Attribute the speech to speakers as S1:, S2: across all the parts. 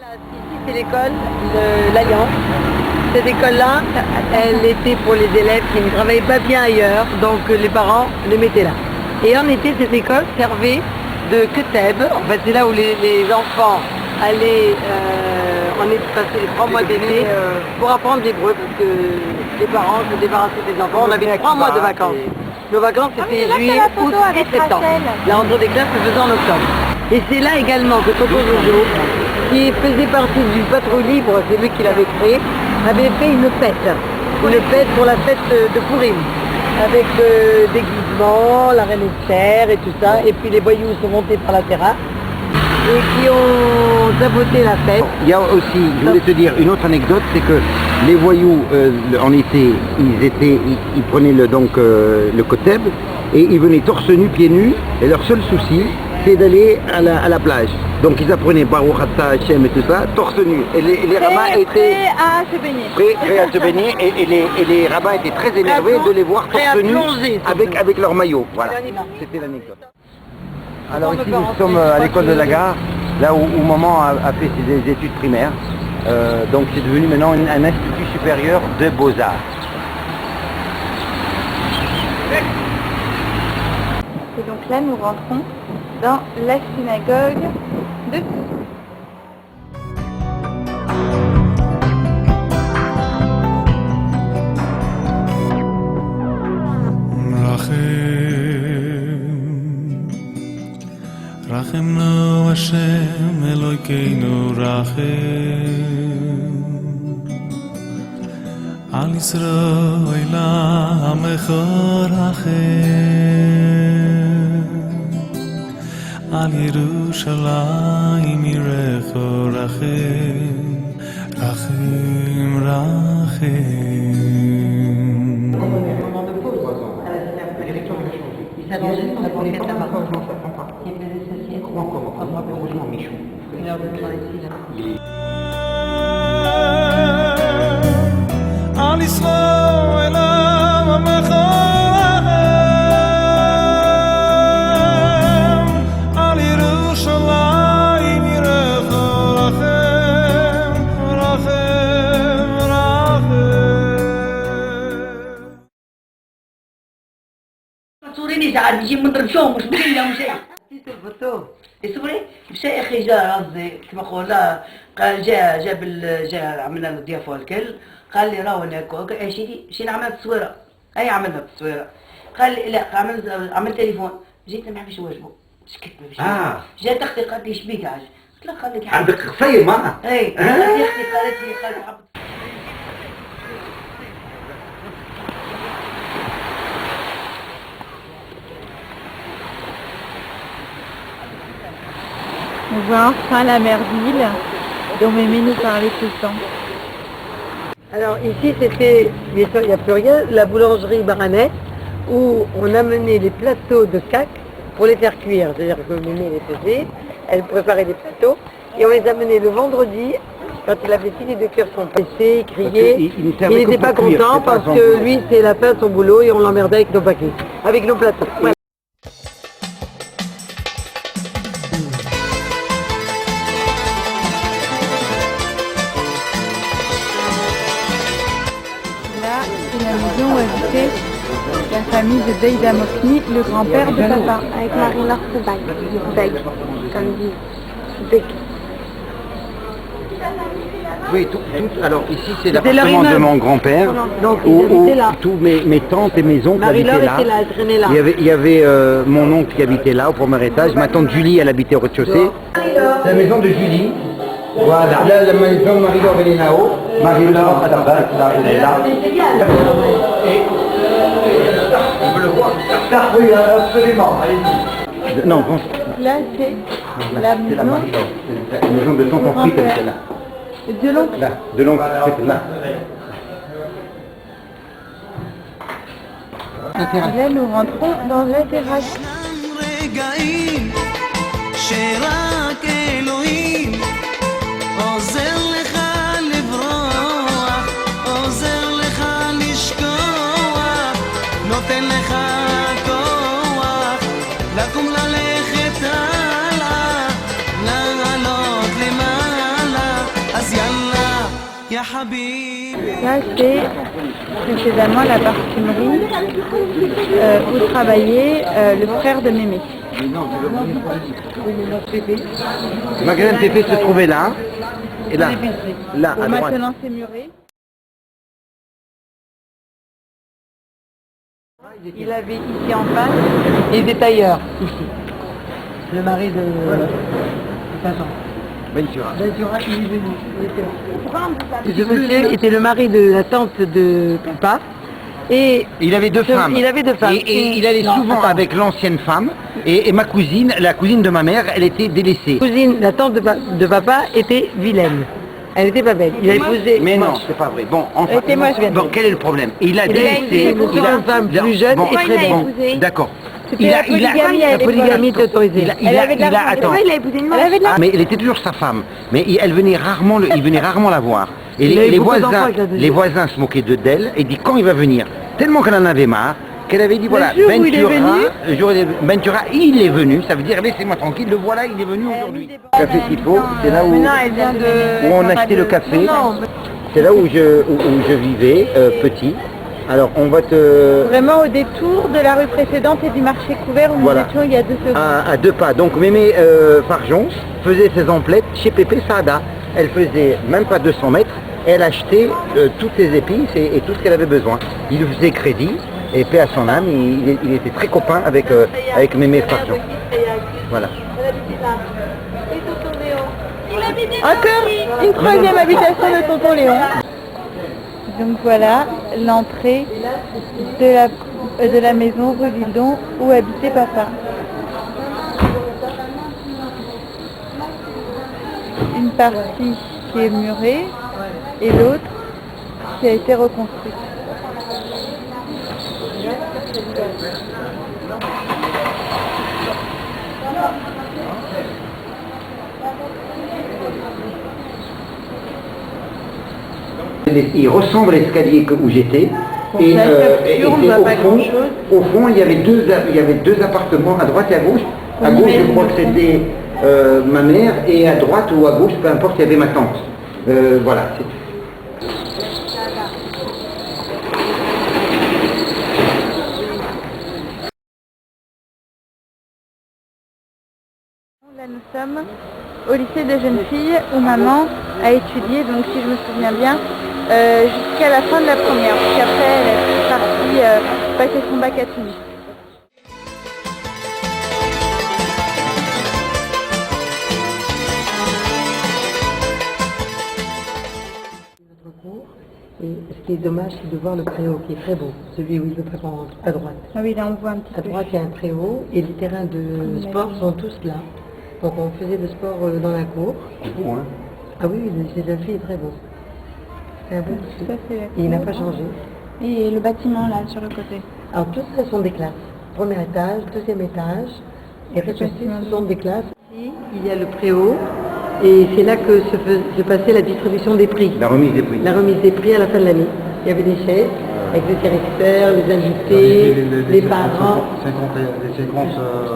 S1: Voilà, ici c'est l'école de l'Alliance. Cette école-là, elle était pour les élèves qui ne travaillaient pas bien ailleurs, donc les parents les mettaient là. Et en été, cette école servait de keteb. En fait, c'est là où les enfants allaient passer les 3 mois d'été pour apprendre l'hébreu, parce que les parents se débarrassaient des enfants. On avait 3 mois de vacances. Nos vacances, c'était juillet, août et septembre. La rentrée des classes se faisait en octobre. Et c'est là également que Toto Jojo, qui faisait partie du Patrouille Libre, c'est lui qui l'avait créé, avait fait une fête pour la fête de Pourim, avec déguisement, la reine Esther et tout ça, et puis les voyous sont montés par la terrasse et qui ont saboté la fête.
S2: Il y a aussi, je voulais te dire une autre anecdote, c'est que les voyous en été, ils prenaient le koteb et ils venaient torse nu, pieds nus, et leur seul souci, c'est d'aller à la plage. Donc ils apprenaient Baruch Atah Hashem et tout ça, torse nu. Et les rabbins étaient prêts à se baigner et les rabbins étaient très énervés de les voir torse nu avec leur maillot. Voilà, c'était l'anecdote. Alors ici nous sommes à l'école de la gare, là où maman a fait ses études primaires. Donc c'est devenu maintenant un institut supérieur de beaux-arts.
S3: Et donc là nous rentrons dans la synagogue de
S4: Rachemnu Hashem Elokeinu Rachem Al Yisrael Amecha Rachem Al Yerushalayim Yirecho Rachem Rachem Rachem.
S1: Il s'allongeait sur la banquette là-bas. Il faisait ceci.
S2: Encore, heureusement Michou.
S1: Une heure de temps ici, là.
S4: Al Yisrael Amecha Rachem Al Yerushalayim Yirecho Rachem Rachem Rachem.
S5: صوريني ساعات بيجي مضرب شو مش بقول مش
S1: الفوتو.
S5: صوري مش يا اخي جاء قصدي كما قلنا قال جاء عملنا له الضيافه والكل قال لي راهو هناك اي شي عملت تصويره اي عملنا التصويره قال لي لا عملت تليفون جيت ما نعرفش واجبه سكت ما فيش جات اختي قالت لي شبيك عاج قلت لها خليك
S2: عندك قصير ما؟
S5: اي اختي قالت لي
S3: On voit enfin la Merville dont Mémé nous parlait tout le temps.
S1: Alors ici c'était, bien sûr il n'y a plus rien, la boulangerie Baranais où on amenait les plateaux de cac pour les faire cuire. C'est-à-dire que Mémé les faisait, elle préparait les plateaux et on les amenait le vendredi quand il avait fini de cuire son PC, il criait. Il n'était pas content parce que lui c'est la fin de son boulot et on l'emmerdait avec nos paquets, avec nos plateaux. Voilà.
S3: C'est la maison où habitait la famille de Deida Mokni, le grand-père de papa.
S6: Avec Marie-Laure Sebag, Beg, comme dit Beg.
S2: Oui, alors ici c'est l'appartement de mon grand-père, où tous mes tantes et mes oncles habitaient là. Il y avait mon oncle qui habitait là au premier étage, ma tante Julie elle habitait au rez-de-chaussée. La maison de Julie, voilà, là la maison de Marie-Laure elle est là-haut, Marie-Laure elle est là. On peut le voir. Oui, absolument, allez-y. Non,
S3: là c'est la maison
S2: de tonton Fritz, elle était là.
S3: de l'oncle.
S2: Là, de l'oncle, c'est là.
S3: Là nous rentrons dans la terrasse.
S4: לקום ללכת הלאה, לעלות למעלה يا حبيبي.
S3: Là, c'est précédemment la parfumerie où travaillait le frère de Mémé.
S2: Le magasin de Pépé se trouvait là, et là, là, à droite.
S3: Maintenant, c'est muré. Il avait ici en face.
S1: Il était tailleur, ici. Le mari de Vincent.
S2: Ventura.
S1: Ventura, il est venu. Il était là. Ce monsieur était le mari de la tante de papa. Et
S2: Il avait deux femmes.
S1: Il avait deux femmes.
S2: Et il allait
S1: Non,
S2: souvent
S1: attends.
S2: avec l'ancienne femme. Et ma cousine, la cousine de ma mère, elle était délaissée.
S1: Cousine, la tante de papa était vilaine. Elle était pas belle. Il a épousé.
S2: Mais non,
S1: moche.
S2: c'est pas vrai. Bon, enfin,
S3: était moche, bien
S2: bon,
S3: sûr.
S2: quel est le problème? Il a
S1: Il a
S2: délaissé.
S1: épousé une femme plus jeune et très belle.
S2: Bon, d'accord.
S3: C'était la polygamie à
S1: La
S3: l'époque.
S1: polygamie était autorisée.
S2: Attends.
S3: il a épousé une moche.
S2: Mais elle était toujours sa femme. Mais elle venait rarement, il venait rarement la voir. Et
S1: Il a eu
S2: les
S1: beaucoup d'enfants
S2: voisins,
S1: avec la deuxième.
S2: les voisins se moquaient d'elle et dit quand il va venir. Tellement qu'elle en avait marre, qu'elle avait dit voilà,
S3: jour où il est venu,
S2: le jour où Ventura, il est venu, ça veut dire laissez-moi tranquille, le voilà, il est venu aujourd'hui. Café Tipo, c'est là où,
S3: Non, elle vient de...
S2: où on achetait le café.
S3: Non,
S2: C'est là où je vivais, petit. Alors on va te...
S3: vraiment au détour de la rue précédente et du marché couvert où
S2: Voilà.
S3: nous étions il y a 2 secondes.
S2: À 2 pas. Donc Mémé Farjon faisait ses emplettes chez Pépé Saada. Elle faisait même pas 200 mètres. Elle achetait toutes ses épices et tout ce qu'elle avait besoin. Il lui faisait crédit et paix à son âme. Il était très copain avec Mémé Farjon. Voilà.
S3: Encore une troisième habitation de tonton Léon. Donc voilà l'entrée de la maison rue Vildon où habitait papa. Une partie qui est murée et l'autre qui a été reconstruite.
S2: Il ressemble à l'escalier où j'étais. Et,
S3: la
S2: et
S3: capture, on
S2: c'est
S3: voit pas
S2: au fond, il y avait deux appartements à droite et à gauche. À gauche, je crois que c'était ma mère, et à droite ou à gauche, peu importe, il y avait ma tante. Voilà.
S3: Là nous sommes au lycée des jeunes filles où maman a étudié, donc si je me souviens bien, jusqu'à la fin de la première. Puis après elle est partie passer son bac à Tunis.
S1: Notre cours. Et ce qui est dommage, c'est de voir le préau qui est très beau, celui où il veut pas qu'on rentre, à droite.
S3: Ah oui, là on voit un petit
S1: À
S3: peu.
S1: droite, il y a un préau et les terrains de sport sont tous là. Donc on faisait le sport dans la cour.
S2: C'est beau, hein?
S1: Ah oui, le lycée des jeunes filles est très beau. C'est un beau lycée.
S3: Ça, c'est-
S1: Et il n'a pas changé.
S3: Et le bâtiment là sur le côté.
S1: Alors tout ça sont des classes. Premier étage, deuxième étage, et rez-de-chaussée, ce sont des classes. Ici, il y a le préau, et c'est là que se passait la distribution des prix.
S2: La remise des prix.
S1: La remise des prix à la fin de l'année. Il y avait des chaises avec les directeurs, les invités, les parents.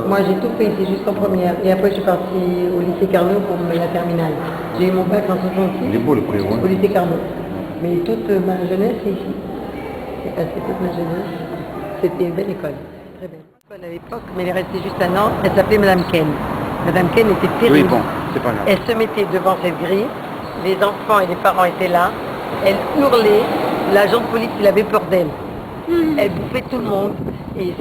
S1: Moi j'ai tout fait ici jusqu'en première, et après je suis partie au lycée Carnot pour la terminale. J'ai eu mon bac en 66
S2: Il est beau le préau, hein?
S1: au lycée Carnot. Mais toute ma jeunesse c'est ici. J'ai passé toute ma jeunesse. C'était une belle école, très belle. À l'époque, mais elle est restée juste un an, elle s'appelait Madame Ken. Madame Ken était terrible.
S2: Oui, bon, c'est pas grave.
S1: Elle se mettait devant cette grille, les enfants et les parents étaient là, elle hurlait, l'agent de police il avait peur d'elle. Elle bouffait tout le monde, et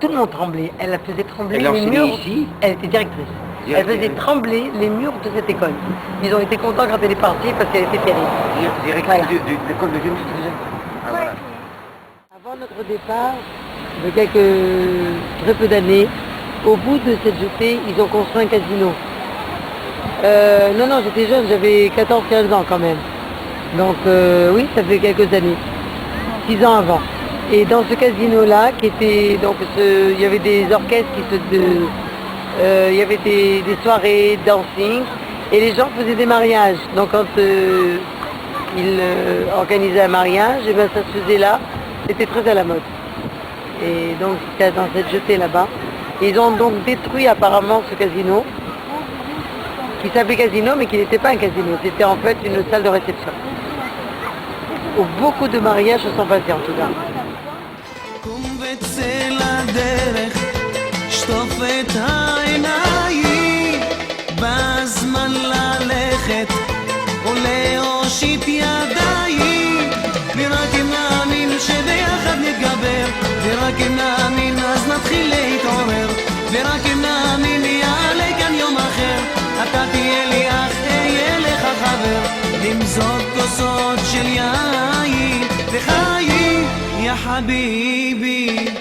S1: tout le monde tremblait. Elle la faisait trembler
S2: Elle
S1: les
S2: enseignait
S1: murs.
S2: ici?
S1: Elle était directrice. Elle
S2: Directrice.
S1: faisait trembler les murs de cette école. Ils ont été contents quand elle est partie parce qu'elle était terrible.
S2: Directrice
S1: Voilà.
S2: de l'école de jeunes filles. Ah, voilà.
S1: Avant notre départ, de très peu d'années, au bout de cette jetée, ils ont construit un casino. Non, j'étais jeune, j'avais 14-15 ans quand même. Donc oui, ça fait quelques années, 6 ans avant. Et dans ce casino-là, qui était donc il y avait des orchestres il y avait des soirées, dancing, et les gens faisaient des mariages. Donc quand ils organisaient un mariage, et ben ça se faisait là, c'était très à la mode. Et donc c'était dans cette jetée là-bas. Ils ont donc détruit apparemment ce casino, qui s'appelait casino mais qui n'était pas un casino, c'était en fait une salle de réception. où beaucoup de mariages se sont passés en tout cas.
S4: קום וצא לדרך, שטוף את העיניים, בזמן ללכת ולהושיט ידיים, ורק אם נאמין שביחד נתגבר, ורק אם נאמין אז נתחיל להתעורר, ורק אם נאמין יעלה כאן יום אחר, אתה תהיה לי אח, אהיה לך חבר, למזוג כוסות של יין וחיים יא חביבי.